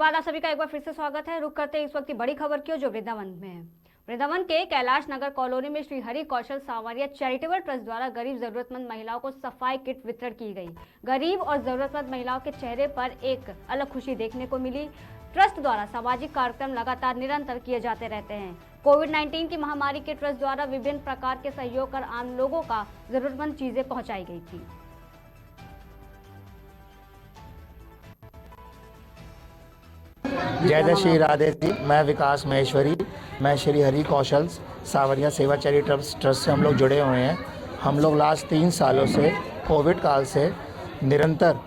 बाद आप सभी का एक बार फिर से स्वागत है। रुक करते हैं इस वक्त की बड़ी खबर की, जो वृंदावन में है। वृंदावन के कैलाश नगर कॉलोनी में श्री हरि कौशल सांवरिया चैरिटेबल ट्रस्ट द्वारा गरीब जरूरतमंद महिलाओं को सफाई किट वितरण की गई। गरीब और जरूरतमंद महिलाओं के चेहरे पर एक अलग खुशी देखने को मिली। ट्रस्ट द्वारा सामाजिक कार्यक्रम लगातार निरंतर किए जाते रहते हैं। कोविड-19 की महामारी के ट्रस्ट द्वारा विभिन्न प्रकार के सहयोग कर आम लोगों का जरूरतमंद चीजें पहुंचाई गई थी। जय जय श्री राधे जी। मैं विकास महेश्वरी, मैं श्री हरि कौशल सांवरिया सेवा चैरिटेबल ट्रस्ट से हम लोग जुड़े हुए हैं। हम लोग लास्ट 3 सालों से कोविड काल से निरंतर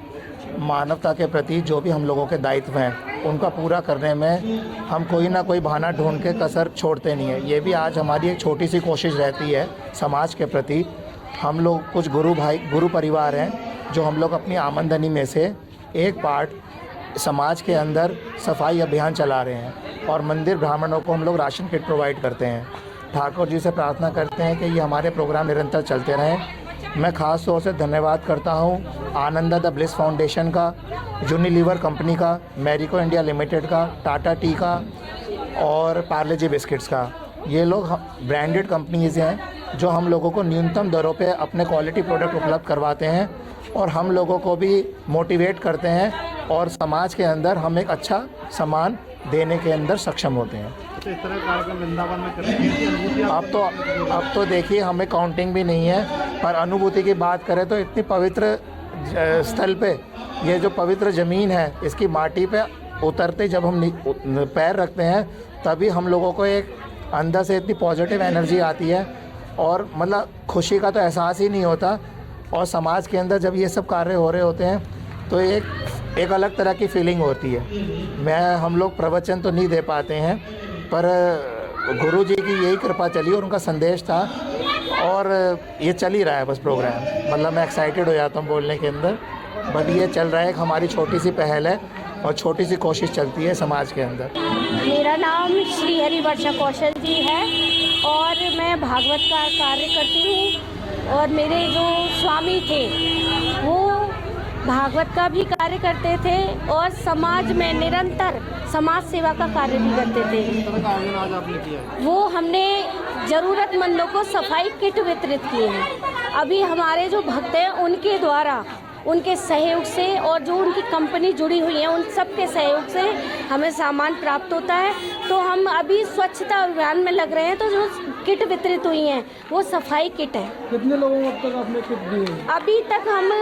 मानवता के प्रति जो भी हम लोगों के दायित्व हैं उनका पूरा करने में हम कोई ना कोई बहाना ढूंढ के कसर छोड़ते नहीं है। ये भी आज हमारी एक छोटी सी कोशिश रहती है समाज के प्रति। हम लोग कुछ गुरु परिवार हैं जो हम लोग अपनी आमदनी में से एक पार्ट समाज के अंदर सफाई अभियान चला रहे हैं और मंदिर ब्राह्मणों को हम लोग राशन किट प्रोवाइड करते हैं। ठाकुर जी से प्रार्थना करते हैं कि ये हमारे प्रोग्राम निरंतर चलते रहें। मैं ख़ास तौर से धन्यवाद करता हूँ आनंदा द ब्लिस फाउंडेशन का, यूनिलीवर कंपनी का, मैरिको इंडिया लिमिटेड का, टाटा टी का और पार्ले जी बिस्किट्स का। ये लोग ब्रांडेड कंपनीज़ हैं जो हम लोगों को न्यूनतम दरों पे अपने क्वालिटी प्रोडक्ट उपलब्ध करवाते हैं और हम लोगों को भी मोटिवेट करते हैं और समाज के अंदर हम एक अच्छा सामान देने के अंदर सक्षम होते हैं। तो इस तरह कार्यक्रम वृंदावन में करते हैं। अब तो देखिए हमें काउंटिंग भी नहीं है, पर अनुभूति की बात करें तो इतनी पवित्र स्थल पे, ये जो पवित्र ज़मीन है इसकी माटी पे उतरते जब हम पैर रखते हैं तभी हम लोगों को एक अंदर से इतनी पॉजिटिव एनर्जी आती है और मतलब खुशी का तो एहसास ही नहीं होता। और समाज के अंदर जब ये सब कार्य हो रहे होते हैं तो एक अलग तरह की फीलिंग होती है। हम लोग प्रवचन तो नहीं दे पाते हैं, पर गुरु जी की यही कृपा चली और उनका संदेश था और ये चल ही रहा है बस प्रोग्राम। मतलब मैं एक्साइटेड हो जाता हूँ बोलने के अंदर, बट ये चल रहा है। एक हमारी छोटी सी पहल है और छोटी सी कोशिश चलती है समाज के अंदर। मेरा नाम श्री हरि वर्षा कौशल जी है और मैं भागवत का कार्य करती हूँ और मेरे जो स्वामी थे वो भागवत का भी कार्य करते थे और समाज में निरंतर समाज सेवा का कार्य भी करते थे। वो हमने ज़रूरतमंदों को सफाई किट वितरित किए हैं। अभी हमारे जो भक्त हैं उनके द्वारा, उनके सहयोग से और जो उनकी कंपनी जुड़ी हुई है उन सब के सहयोग से हमें सामान प्राप्त होता है। तो हम अभी स्वच्छता अभियान में लग रहे हैं, तो जो किट वितरित हुई हैं वो सफाई किट है। कितने लोगों को अब तक आपने किट दी है? अभी तक हम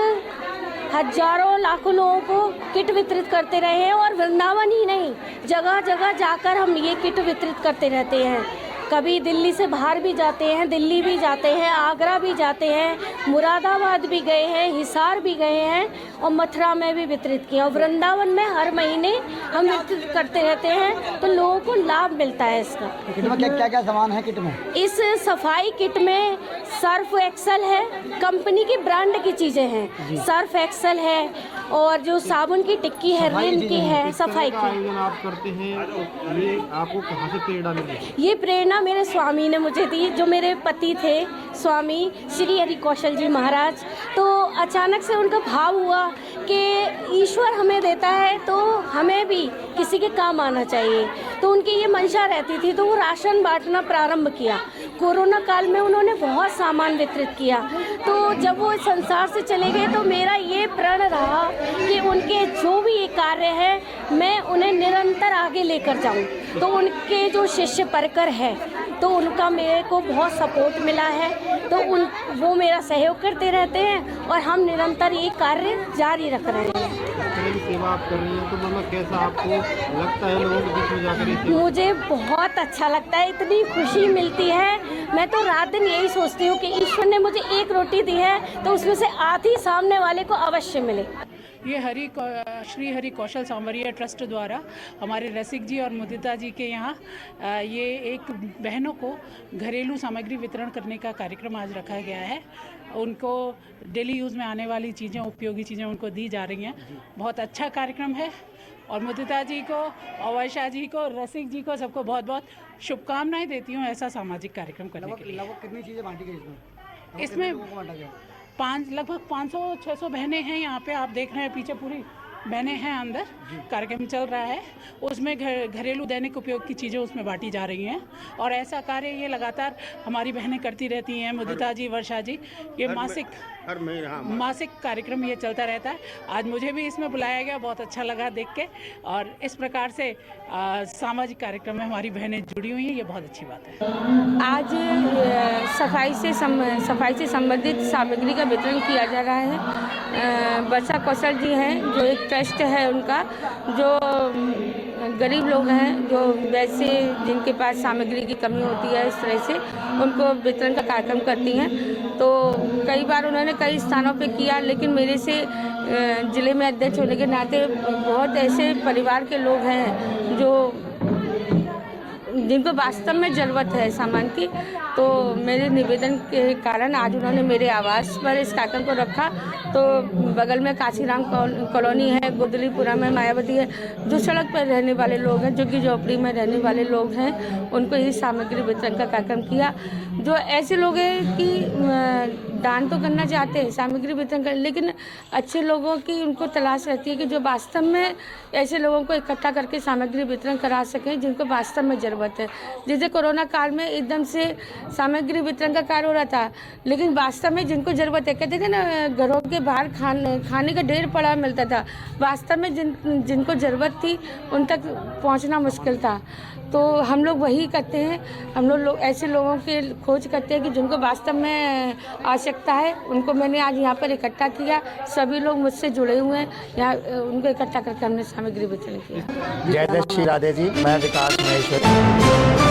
हजारों लाखों लोगों को किट वितरित करते रहे हैं और वृंदावन ही नहीं, जगह जगह जाकर हम ये किट वितरित करते रहते हैं। कभी दिल्ली से बाहर भी जाते हैं, दिल्ली भी जाते हैं, आगरा भी जाते हैं, मुरादाबाद भी गए हैं, हिसार भी गए हैं और मथुरा में भी वितरित किया। और वृंदावन में हर महीने हम वितरित करते रहते हैं तो लोगों को लाभ मिलता है इसका। किट में क्या क्या सामान है किट में? इस सफाई किट में सर्फ एक्सेल है, कंपनी की ब्रांड की चीज़ें हैं। सर्फ एक्सेल है और जो साबुन की टिक्की है, रिन की है, सफाई की। आप करते हैं तो ये आपको कहाँ से प्रेरणा मिली? ये प्रेरणा मेरे स्वामी ने मुझे दी, जो मेरे पति थे स्वामी श्री हरि कौशल जी महाराज। तो अचानक से उनका भाव हुआ कि ईश्वर हमें देता है तो हमें भी किसी के काम आना चाहिए। तो उनकी ये मंशा रहती थी, तो वो राशन बांटना प्रारंभ किया। कोरोना काल में उन्होंने बहुत सामान वितरित किया। तो जब वो इस संसार से चले गए तो मेरा ये प्रण रहा कि उनके जो भी ये कार्य है मैं उन्हें निरंतर आगे लेकर जाऊं। तो उनके जो शिष्य परकर है तो उनका मेरे को बहुत सपोर्ट मिला है, तो वो मेरा सहयोग करते रहते हैं और हम निरंतर ये कार्य जारी रख रहे हैं। सेवा आप कर रही हैं तो मतलब कैसा आपको लगता है लोगों के बीच में जाकर? मुझे बहुत अच्छा लगता है, इतनी खुशी मिलती है। मैं तो रात दिन यही सोचती हूँ कि ईश्वर ने मुझे एक रोटी दी है तो उसमें से आधी सामने वाले को अवश्य मिले। ये श्री हरि कौशल सांवरिया ट्रस्ट द्वारा हमारे रसिक जी और मुदिता जी के यहाँ ये एक बहनों को घरेलू सामग्री वितरण करने का कार्यक्रम आज रखा गया है। उनको डेली यूज़ में आने वाली चीज़ें, उपयोगी चीज़ें उनको दी जा रही हैं। बहुत अच्छा कार्यक्रम है और मुदिता जी को, अवैशा जी को, रसिक जी को सबको बहुत बहुत शुभकामनाएं देती हूँ ऐसा सामाजिक कार्यक्रम करने के लिए। लगभग कितनी चीज़ें बांटी गई इसमें? इसमें लगभग 500-600 बहनें हैं यहाँ पे। आप देख रहे हैं पीछे पूरी बहनें हैं अंदर, कार्यक्रम चल रहा है, उसमें घरेलू दैनिक उपयोग की चीज़ें उसमें बांटी जा रही हैं और ऐसा कार्य ये लगातार हमारी बहनें करती रहती हैं। मुदिता जी, वर्षा जी, ये मासिक कार्यक्रम ये चलता रहता है। आज मुझे भी इसमें बुलाया गया, बहुत अच्छा लगा देख के, और इस प्रकार से सामाजिक कार्यक्रम में हमारी बहनें जुड़ी हुई हैं, ये बहुत अच्छी बात है। आज सफाई से संबंधित सामग्री का वितरण किया जा रहा है। वर्षा कौशल जी हैं, जो एक ट्रस्ट है उनका, जो गरीब लोग हैं, जो वैसे जिनके पास सामग्री की कमी होती है, इस तरह से उनको वितरण का कार्यक्रम करती हैं। तो कई बार उन्होंने कई स्थानों पे किया, लेकिन मेरे से ज़िले में अध्यक्ष होने के नाते बहुत ऐसे परिवार के लोग हैं जो जिनको वास्तव में ज़रूरत है सामान की, तो मेरे निवेदन के कारण आज उन्होंने मेरे आवास पर इस कार्यक्रम को रखा। तो बगल में काशीराम कॉलोनी है, गुदलीपुरा में मायावती है, जो सड़क पर रहने वाले लोग हैं, जो कि झोपड़ी में रहने वाले लोग हैं, उनको ये सामग्री वितरण का कार्यक्रम किया। जो ऐसे लोग हैं कि दान तो करना चाहते हैं, सामग्री वितरण कर, लेकिन अच्छे लोगों की उनको तलाश रहती है कि जो वास्तव में ऐसे लोगों को इकट्ठा करके सामग्री वितरण करा सकें जिनको वास्तव में ज़रूरत है। जैसे कोरोना काल में एकदम से सामग्री वितरण का कार्य हो रहा था, लेकिन वास्तव में जिनको ज़रूरत है, कहते थे ना घरों के बाहर खाने का ढेर पड़ा मिलता था, वास्तव में जिनको ज़रूरत थी उन तक पहुंचना मुश्किल था। तो हम लोग वही करते हैं, हम लोग ऐसे लोगों के खोज करते हैं कि जिनको वास्तव में आवश्यकता है, उनको मैंने आज यहाँ पर इकट्ठा किया। सभी लोग मुझसे जुड़े हुए हैं, यहाँ उनको इकट्ठा करके हमने सामग्री वितरण किया। जय श्री राधे जी, मैं विकास महेश्वरी।